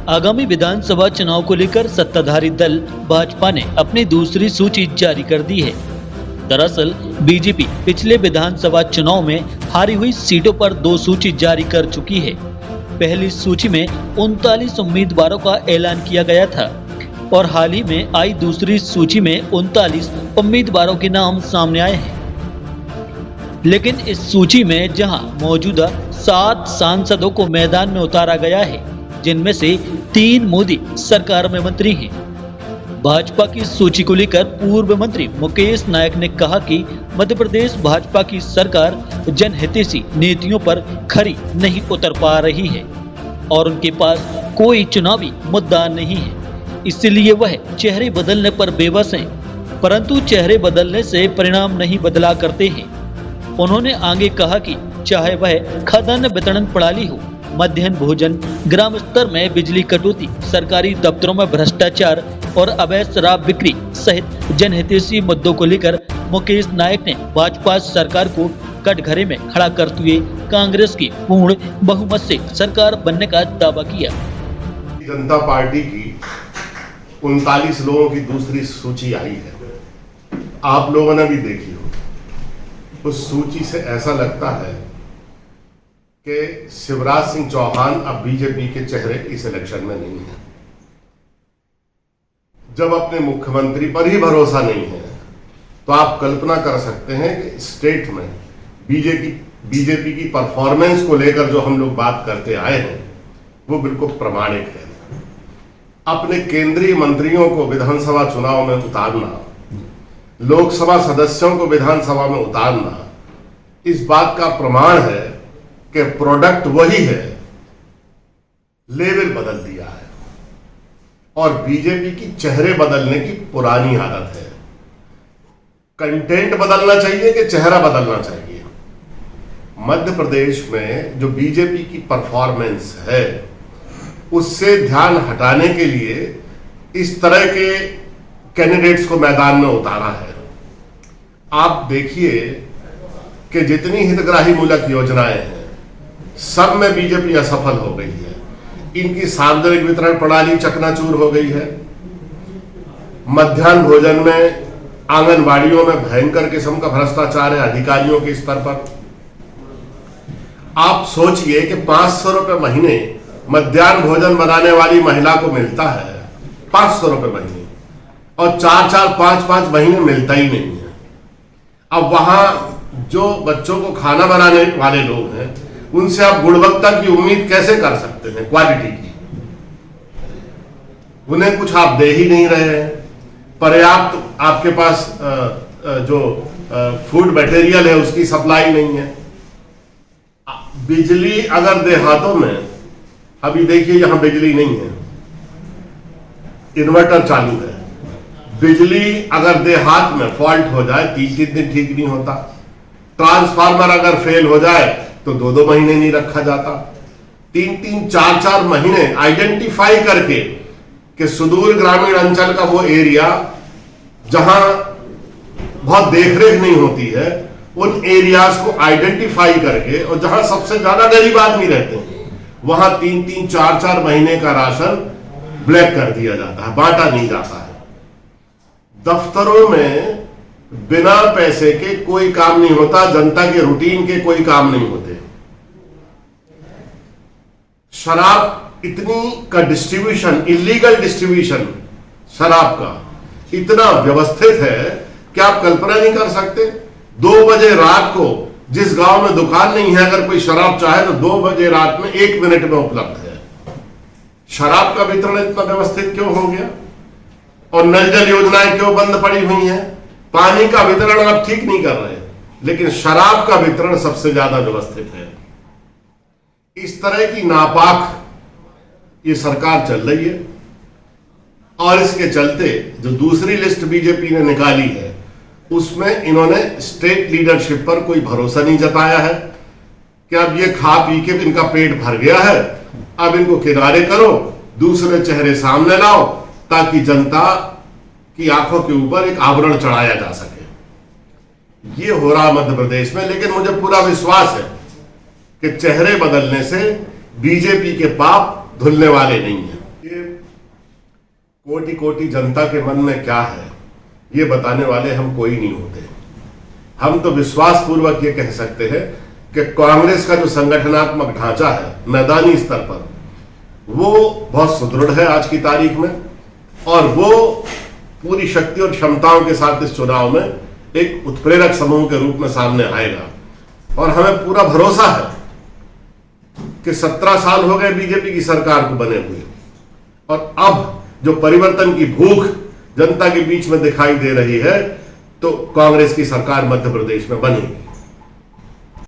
आगामी विधानसभा चुनाव को लेकर सत्ताधारी दल भाजपा ने अपनी दूसरी सूची जारी कर दी है। दरअसल बीजेपी पिछले विधानसभा चुनाव में हारी हुई सीटों पर 2 सूची जारी कर चुकी है। पहली सूची में 39 उम्मीदवारों का ऐलान किया गया था और हाल ही में आई दूसरी सूची में 39 उम्मीदवारों के नाम सामने आए हैं। लेकिन इस सूची में जहां मौजूदा 7 सांसदों को मैदान में उतारा गया है, जिनमें से 3 मोदी सरकार में मंत्री हैं। भाजपा की सूची को लेकर पूर्व मंत्री मुकेश नायक ने कहा कि मध्य प्रदेश भाजपा की सरकार जनहितैषी नीतियों पर खरी नहीं उतर पा रही है और उनके पास कोई चुनावी मुद्दा नहीं है, इसलिए वह चेहरे बदलने पर बेबस हैं, परंतु चेहरे बदलने से परिणाम नहीं बदला करते हैं। उन्होंने आगे कहा कि चाहे वह खाद्यान्न वितरण प्रणाली हो, मध्याह्न भोजन, ग्राम स्तर में बिजली कटौती, सरकारी दफ्तरों में भ्रष्टाचार और अवैध शराब बिक्री सहित जनहितैषी मुद्दों को लेकर मुकेश नायक ने भाजपा सरकार को कटघरे में खड़ा करते हुए कांग्रेस की पूर्ण बहुमत से सरकार बनने का दावा किया। जनता पार्टी की 39 लोगों की दूसरी सूची आई है, आप लोगों ने भी देखी हो। उस सूची से ऐसा लगता है कि शिवराज सिंह चौहान अब बीजेपी के चेहरे इस इलेक्शन में नहीं है। जब अपने मुख्यमंत्री पर ही भरोसा नहीं है तो आप कल्पना कर सकते हैं कि स्टेट में बीजेपी की परफॉर्मेंस को लेकर जो हम लोग बात करते आए हैं वो बिल्कुल प्रामाणिक है। अपने केंद्रीय मंत्रियों को विधानसभा चुनाव में उतारना, लोकसभा सदस्यों को विधानसभा में उतारना, इस बात का प्रमाण है कि प्रोडक्ट वही है, लेवल बदल दिया है और बीजेपी की चेहरे बदलने की पुरानी आदत है। कंटेंट बदलना चाहिए कि चेहरा बदलना चाहिए। मध्य प्रदेश में जो बीजेपी की परफॉर्मेंस है उससे ध्यान हटाने के लिए इस तरह के कैंडिडेट्स को मैदान में उतारा है। आप देखिए कि जितनी हितग्राही मूलक योजनाएं हैं सब में बीजेपी असफल हो गई है। इनकी सार्वजनिक वितरण प्रणाली चकनाचूर हो गई है। मध्याह्न भोजन में, आंगनबाड़ियों में भयंकर किस्म का भ्रष्टाचार है अधिकारियों के स्तर पर। आप सोचिए कि 500 रुपए महीने मध्याह्न भोजन बनाने वाली महिला को मिलता है, 500 रुपए महीने, और 4-4, 5-5 महीने मिलता ही नहीं है। अब वहां जो बच्चों को खाना बनाने वाले लोग हैं उनसे आप गुणवत्ता की उम्मीद कैसे कर सकते हैं, क्वालिटी की? उन्हें कुछ आप दे ही नहीं रहे हैं। पर्याप्त आपके पास जो फूड मटेरियल है उसकी सप्लाई नहीं है। बिजली अगर देहातों में, अभी देखिए यहां बिजली नहीं है, इन्वर्टर चालू है, बिजली अगर देहात में फॉल्ट हो जाए 3-3 दिन ठीक नहीं होता। ट्रांसफार्मर अगर फेल हो जाए तो 2-2 महीने नहीं रखा जाता। 3-3, 4-4 महीने आइडेंटिफाई करके कि सुदूर ग्रामीण अंचल का वो एरिया जहां बहुत देखरेख नहीं होती है, उन एरियाज को आइडेंटिफाई करके, और जहां सबसे ज्यादा गरीब आदमी रहते हैं वहां 3-3, 4-4 महीने का राशन ब्लैक कर दिया जाता है, बांटा नहीं जाता है। दफ्तरों में बिना पैसे के कोई काम नहीं होता, जनता के रूटीन के कोई काम नहीं होते। शराब इतनी का डिस्ट्रीब्यूशन, इलीगल डिस्ट्रीब्यूशन शराब का इतना व्यवस्थित है कि आप कल्पना नहीं कर सकते। 2 बजे रात को जिस गांव में दुकान नहीं है, अगर कोई शराब चाहे तो 2 बजे रात में 1 मिनट में उपलब्ध है। शराब का वितरण इतना व्यवस्थित क्यों हो गया? और नल जल योजनाएं क्यों बंद पड़ी हुई हैं? पानी का वितरण आप ठीक नहीं कर रहे, लेकिन शराब का वितरण सबसे ज्यादा व्यवस्थित है। इस तरह की नापाक ये सरकार चल रही है और इसके चलते जो दूसरी लिस्ट बीजेपी ने निकाली है उसमें इन्होंने स्टेट लीडरशिप पर कोई भरोसा नहीं जताया है कि अब ये खा पी के इनका पेट भर गया है, अब इनको किनारे करो, दूसरे चेहरे सामने लाओ ताकि जनता की आंखों के ऊपर एक आवरण चढ़ाया जा सके। ये हो रहा मध्य प्रदेश में। लेकिन मुझे पूरा विश्वास है कि चेहरे बदलने से बीजेपी के पाप धुलने वाले नहीं हैं। कोटि कोटि जनता के मन में क्या है ये बताने वाले हम कोई नहीं होते। हम तो विश्वास पूर्वक ये कह सकते हैं कि कांग्रेस का जो संगठनात्मक ढांचा है मैदानी स्तर पर वो बहुत सुदृढ़ है आज की तारीख में, और वो पूरी शक्ति और क्षमताओं के साथ इस चुनाव में एक उत्प्रेरक समूह के रूप में सामने आएगा। और हमें पूरा भरोसा है कि 17 साल हो गए बीजेपी की सरकार को बने हुए, और अब जो परिवर्तन की भूख जनता के बीच में दिखाई दे रही है तो कांग्रेस की सरकार मध्य प्रदेश में बनेगी।